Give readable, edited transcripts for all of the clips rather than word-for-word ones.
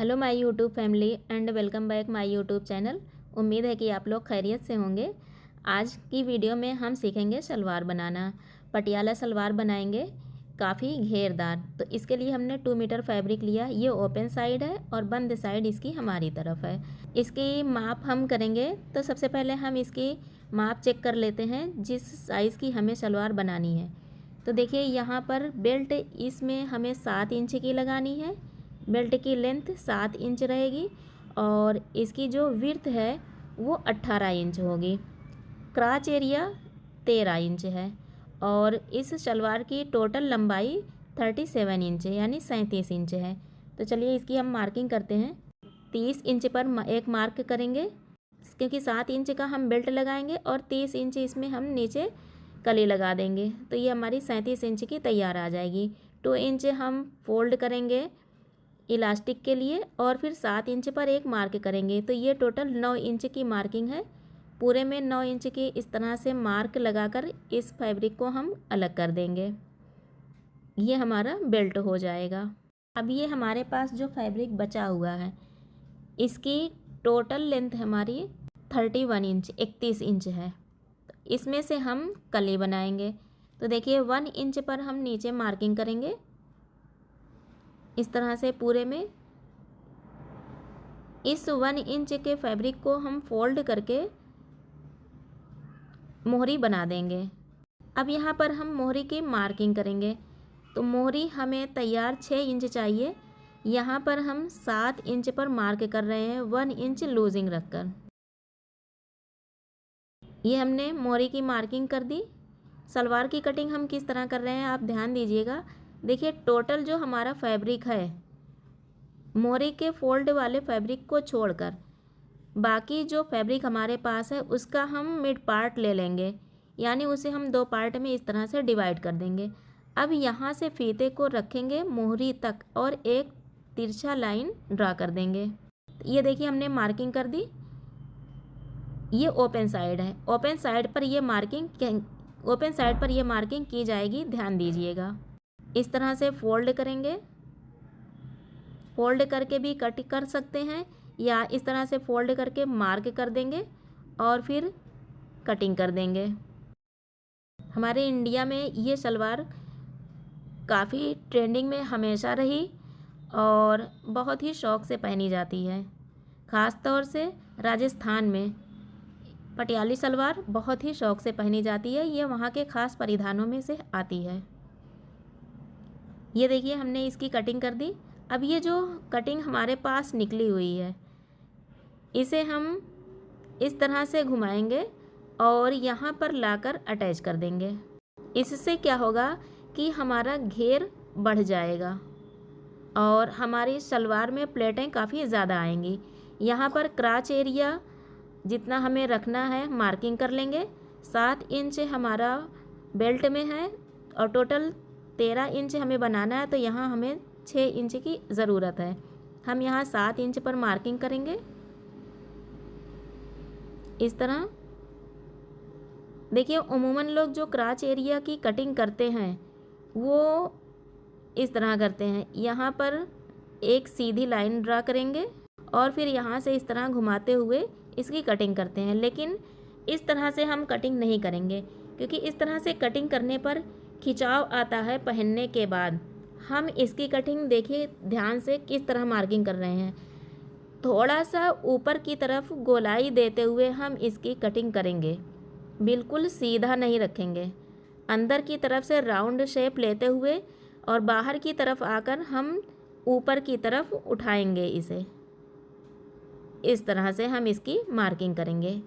Hello my YouTube family and welcome back my YouTube channel. उम्मीद है कि आप लोग खैरियत से होंगे। आज की वीडियो में हम सीखेंगे सलवार बनाना। पटियाला सलवार बनाएंगे, काफ़ी घेरदार। तो इसके लिए हमने 2 मीटर फैब्रिक लिया। ये ओपन साइड है और बंद साइड इसकी हमारी तरफ है। इसकी माप हम करेंगे तो सबसे पहले हम इसकी माप चेक कर लेते हैं जिस साइज़ की हमें सलवार बनानी है। तो देखिए यहाँ पर बेल्ट इसमें हमें 7 इंच की लगानी है। बेल्ट की लेंथ 7 इंच रहेगी और इसकी जो विड्थ है वो 18 इंच होगी। क्राच एरिया 13 इंच है और इस सलवार की टोटल लंबाई 37 इंच है, यानी 37 इंच है। तो चलिए इसकी हम मार्किंग करते हैं। 30 इंच पर एक मार्क करेंगे क्योंकि 7 इंच का हम बेल्ट लगाएंगे और 30 इंच इसमें हम नीचे कली लगा देंगे। तो ये हमारी 37 इंच की तैयार आ जाएगी। 2 इंच हम फोल्ड करेंगे इलास्टिक के लिए और फिर 7 इंच पर एक मार्क करेंगे। तो ये टोटल 9 इंच की मार्किंग है। पूरे में 9 इंच की इस तरह से मार्क लगाकर इस फैब्रिक को हम अलग कर देंगे। ये हमारा बेल्ट हो जाएगा। अब ये हमारे पास जो फैब्रिक बचा हुआ है इसकी टोटल लेंथ हमारी 31 इंच 31 इंच है। तो इसमें से हम कली बनाएंगे। तो देखिए 1 इंच पर हम नीचे मार्किंग करेंगे इस तरह से। पूरे में इस 1 इंच के फैब्रिक को हम फोल्ड करके मोहरी बना देंगे। अब यहाँ पर हम मोहरी की मार्किंग करेंगे। तो मोहरी हमें तैयार 6 इंच चाहिए। यहाँ पर हम 7 इंच पर मार्क कर रहे हैं 1 इंच लूजिंग रखकर। ये हमने मोहरी की मार्किंग कर दी। सलवार की कटिंग हम किस तरह कर रहे हैं आप ध्यान दीजिएगा। देखिए टोटल जो हमारा फैब्रिक है मोहरी के फोल्ड वाले फैब्रिक को छोड़कर बाकी जो फैब्रिक हमारे पास है उसका हम मिड पार्ट ले लेंगे, यानी उसे हम 2 पार्ट में इस तरह से डिवाइड कर देंगे। अब यहाँ से फीते को रखेंगे मोहरी तक और एक तिरछा लाइन ड्रा कर देंगे। ये देखिए हमने मार्किंग कर दी। ये ओपन साइड है। ओपन साइड पर ये मार्किंग की जाएगी, ध्यान दीजिएगा। इस तरह से फोल्ड करेंगे। फोल्ड करके भी कट कर सकते हैं या इस तरह से फोल्ड करके मार्क कर देंगे और फिर कटिंग कर देंगे। हमारे इंडिया में ये सलवार काफ़ी ट्रेंडिंग में हमेशा रही और बहुत ही शौक़ से पहनी जाती है। ख़ास तौर से राजस्थान में पटियाली सलवार बहुत ही शौक़ से पहनी जाती है। ये वहाँ के ख़ास परिधानों में से आती है। ये देखिए हमने इसकी कटिंग कर दी। अब ये जो कटिंग हमारे पास निकली हुई है इसे हम इस तरह से घुमाएंगे और यहाँ पर लाकर अटैच कर देंगे। इससे क्या होगा कि हमारा घेर बढ़ जाएगा और हमारी सलवार में प्लेटें काफ़ी ज़्यादा आएंगी। यहाँ पर क्राच एरिया जितना हमें रखना है मार्किंग कर लेंगे। 7 इंच हमारा बेल्ट में है और टोटल 13 इंच हमें बनाना है। तो यहाँ हमें 6 इंच की ज़रूरत है। हम यहाँ 7 इंच पर मार्किंग करेंगे इस तरह। देखिए उमूमन लोग जो क्राच एरिया की कटिंग करते हैं वो इस तरह करते हैं। यहाँ पर एक सीधी लाइन ड्रा करेंगे और फिर यहाँ से इस तरह घुमाते हुए इसकी कटिंग करते हैं। लेकिन इस तरह से हम कटिंग नहीं करेंगे क्योंकि इस तरह से कटिंग करने पर खिंचाव आता है पहनने के बाद। हम इसकी कटिंग देखिए ध्यान से किस तरह मार्किंग कर रहे हैं। थोड़ा सा ऊपर की तरफ गोलाई देते हुए हम इसकी कटिंग करेंगे, बिल्कुल सीधा नहीं रखेंगे। अंदर की तरफ से राउंड शेप लेते हुए और बाहर की तरफ आकर हम ऊपर की तरफ उठाएंगे इसे। इस तरह से हम इसकी मार्किंग करेंगे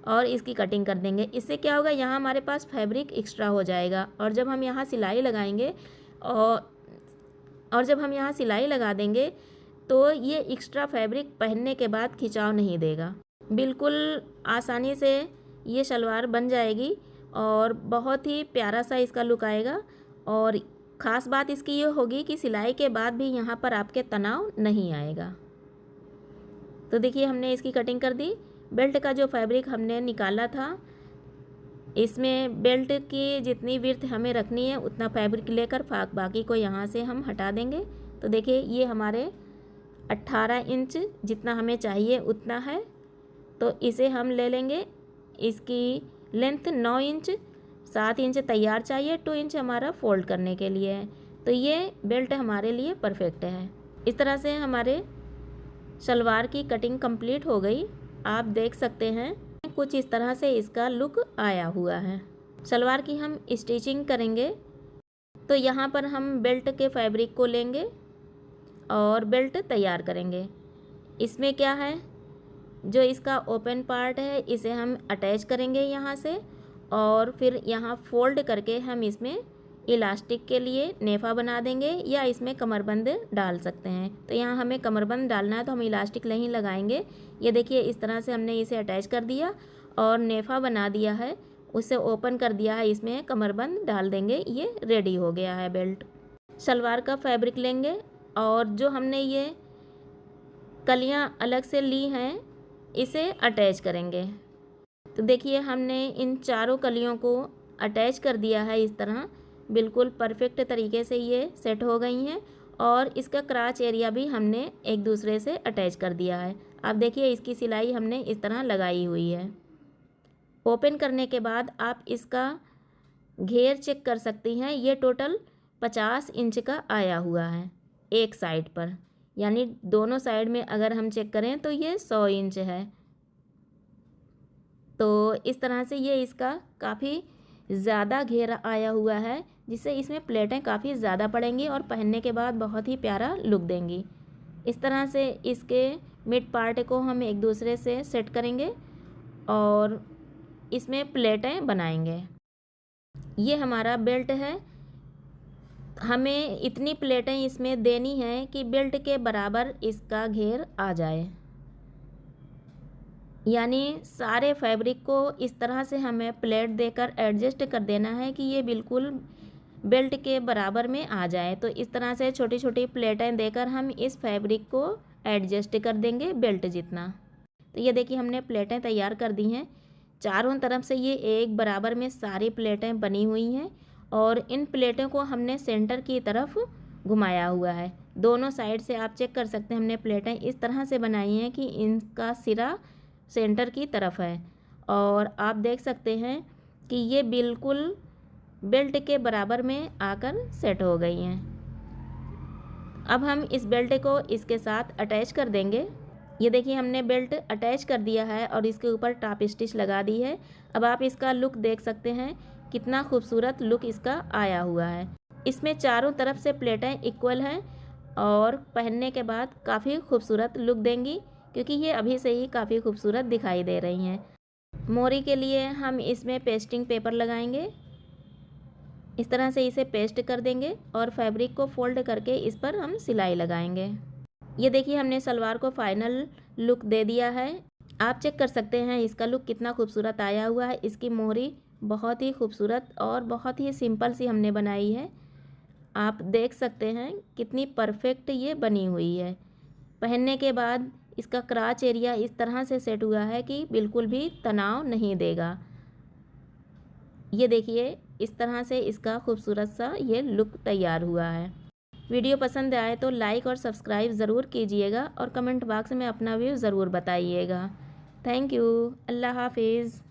और इसकी कटिंग कर देंगे। इससे क्या होगा, यहाँ हमारे पास फैब्रिक एक्स्ट्रा हो जाएगा और जब हम यहाँ सिलाई लगाएंगे और जब हम यहाँ सिलाई लगा देंगे तो ये एक्स्ट्रा फैब्रिक पहनने के बाद खिंचाव नहीं देगा। बिल्कुल आसानी से ये सलवार बन जाएगी और बहुत ही प्यारा सा इसका लुक आएगा। और ख़ास बात इसकी ये होगी कि सिलाई के बाद भी यहाँ पर आपके तनाव नहीं आएगा। तो देखिए हमने इसकी कटिंग कर दी। बेल्ट का जो फैब्रिक हमने निकाला था इसमें बेल्ट की जितनी विड्थ हमें रखनी है उतना फैब्रिक लेकर बाकी को यहाँ से हम हटा देंगे। तो देखिए ये हमारे 18 इंच जितना हमें चाहिए उतना है, तो इसे हम ले लेंगे। इसकी लेंथ 9 इंच, 7 इंच तैयार चाहिए, 2 इंच हमारा फोल्ड करने के लिए है। तो ये बेल्ट हमारे लिए परफेक्ट है। इस तरह से हमारे सलवार की कटिंग कंप्लीट हो गई। आप देख सकते हैं कुछ इस तरह से इसका लुक आया हुआ है। सलवार की हम स्टिचिंग करेंगे, तो यहाँ पर हम बेल्ट के फैब्रिक को लेंगे और बेल्ट तैयार करेंगे। इसमें क्या है, जो इसका ओपन पार्ट है इसे हम अटैच करेंगे यहाँ से, और फिर यहाँ फोल्ड करके हम इसमें इलास्टिक के लिए नेफा बना देंगे, या इसमें कमरबंद डाल सकते हैं। तो यहाँ हमें कमरबंद डालना है तो हम इलास्टिक नहीं लगाएंगे। ये देखिए इस तरह से हमने इसे अटैच कर दिया और नेफा बना दिया है, उसे ओपन कर दिया है, इसमें कमरबंद डाल देंगे। ये रेडी हो गया है बेल्ट। सलवार का फैब्रिक लेंगे और जो हमने ये कलियाँ अलग से ली हैं इसे अटैच करेंगे। तो देखिए हमने इन चारों कलियों को अटैच कर दिया है। इस तरह बिल्कुल परफेक्ट तरीके से ये सेट हो गई हैं, और इसका क्राच एरिया भी हमने एक दूसरे से अटैच कर दिया है। आप देखिए इसकी सिलाई हमने इस तरह लगाई हुई है। ओपन करने के बाद आप इसका घेर चेक कर सकती हैं। ये टोटल 50 इंच का आया हुआ है एक साइड पर, यानी दोनों साइड में अगर हम चेक करें तो ये 100 इंच है। तो इस तरह से ये इसका काफ़ी ज़्यादा घेरा आया हुआ है, जिससे इसमें प्लेटें काफ़ी ज़्यादा पड़ेंगी और पहनने के बाद बहुत ही प्यारा लुक देंगी। इस तरह से इसके मिड पार्ट को हम एक दूसरे से सेट करेंगे और इसमें प्लेटें बनाएंगे। ये हमारा बेल्ट है। हमें इतनी प्लेटें इसमें देनी है कि बेल्ट के बराबर इसका घेर आ जाए, यानी सारे फैब्रिक को इस तरह से हमें प्लेट देकर एडजस्ट कर देना है कि ये बिल्कुल बेल्ट के बराबर में आ जाए। तो इस तरह से छोटी छोटी प्लेटें देकर हम इस फैब्रिक को एडजस्ट कर देंगे बेल्ट जितना। तो ये देखिए हमने प्लेटें तैयार कर दी हैं। चारों तरफ से ये एक बराबर में सारी प्लेटें बनी हुई हैं, और इन प्लेटों को हमने सेंटर की तरफ घुमाया हुआ है। दोनों साइड से आप चेक कर सकते हैं हमने प्लेटें इस तरह से बनाई हैं कि इनका सिरा सेंटर की तरफ है, और आप देख सकते हैं कि ये बिल्कुल बेल्ट के बराबर में आकर सेट हो गई हैं। अब हम इस बेल्ट को इसके साथ अटैच कर देंगे। ये देखिए हमने बेल्ट अटैच कर दिया है और इसके ऊपर टॉप स्टिच लगा दी है। अब आप इसका लुक देख सकते हैं, कितना खूबसूरत लुक इसका आया हुआ है। इसमें चारों तरफ से प्लेटें इक्वल हैं और पहनने के बाद काफ़ी खूबसूरत लुक देंगी, क्योंकि ये अभी से ही काफ़ी खूबसूरत दिखाई दे रही हैं। मोरी के लिए हम इसमें पेस्टिंग पेपर लगाएंगे। इस तरह से इसे पेस्ट कर देंगे और फैब्रिक को फोल्ड करके इस पर हम सिलाई लगाएंगे। ये देखिए हमने सलवार को फाइनल लुक दे दिया है। आप चेक कर सकते हैं इसका लुक कितना खूबसूरत आया हुआ है। इसकी मोहरी बहुत ही खूबसूरत और बहुत ही सिंपल सी हमने बनाई है। आप देख सकते हैं कितनी परफेक्ट ये बनी हुई है। पहनने के बाद इसका क्राच एरिया इस तरह से सेट हुआ है कि बिल्कुल भी तनाव नहीं देगा। ये देखिए इस तरह से इसका खूबसूरत सा ये लुक तैयार हुआ है। वीडियो पसंद आए तो लाइक और सब्सक्राइब ज़रूर कीजिएगा और कमेंट बॉक्स में अपना व्यू ज़रूर बताइएगा। Thank you. अल्लाह हाफिज़।